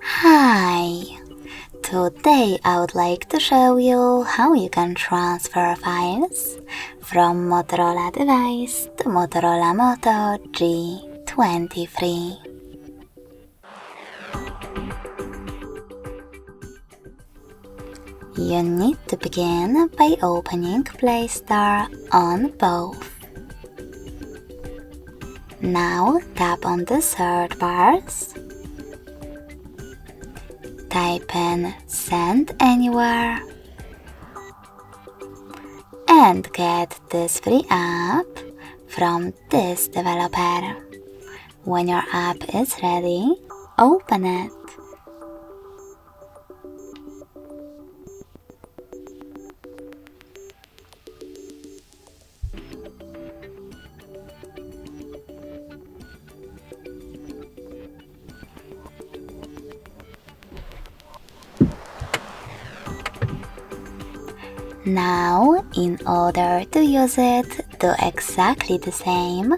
Hi! Today I would like to show you how you can transfer files from Motorola device to Motorola Moto G53. You need to begin by opening Play Store on both. Now tap on the search bars. Type in Send Anywhere and get this free app from this developer. When your app is ready, open it. Now, in order to use it, do exactly the same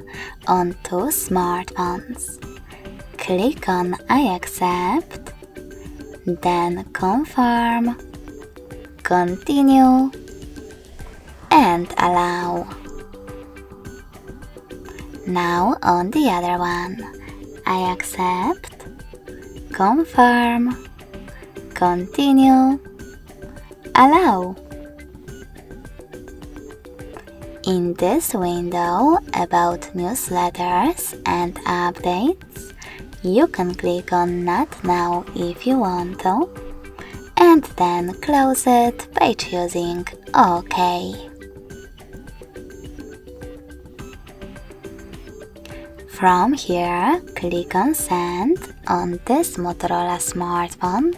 on two smartphones. Click on I accept, then confirm, continue, and allow. Now on the other one, I accept, confirm, continue, allow. In this window about newsletters and updates, you can click on Not Now if you want to, and then close it by choosing OK. From here, click on Send on this Motorola smartphone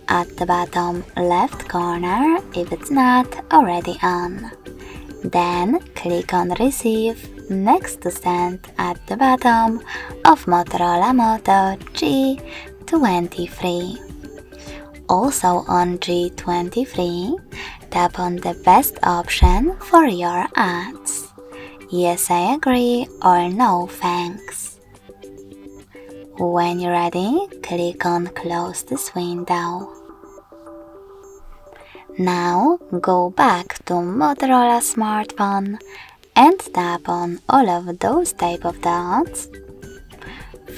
at the bottom left corner if it's not already on. Then click on Receive next to Send at the bottom of Motorola Moto G53. Also on G23, tap on the best option for your ads. Yes, I agree or no thanks. When you're ready, click on Close this window. Now go back to Motorola smartphone and tap on all of those type of dots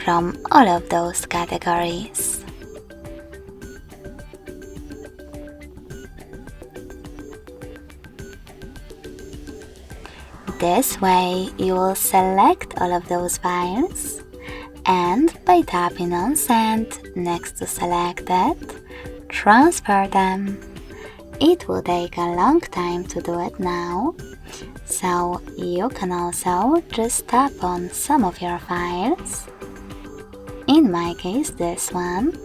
from all of those categories. This way you will select all of those files, and by tapping on Send next to selected, transfer them. It will take a long time to do it now, so you can also just tap on some of your files, in my case this one,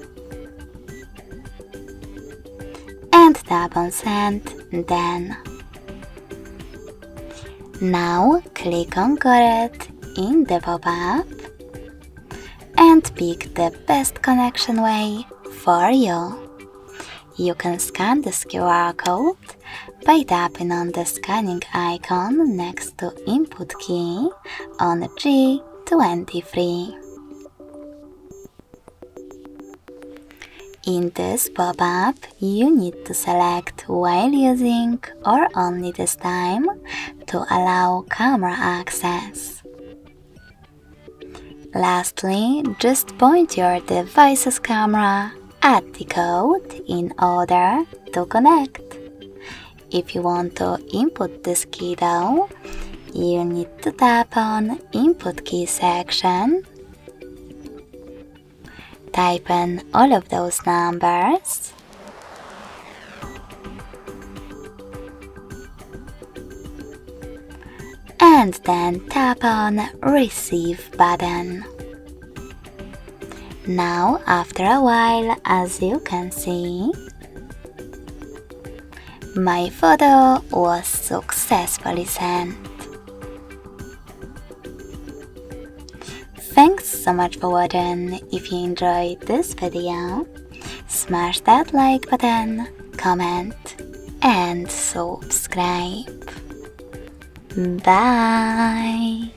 and tap on Send then. Now click on Got it in the pop-up and pick the best connection way for you. You can scan this QR code by tapping on the scanning icon next to Input key on G23. In this pop-up, you need to select while using or only this time to allow camera access. Lastly, just point your device's camera at the code in order to connect. If you want to input this key though, you need to tap on Input key section, type in all of those numbers, and then tap on Receive button. Now, after a while, as you can see, my photo was successfully sent. Thanks so much for watching. If you enjoyed this video, smash that like button, comment, and subscribe. Bye!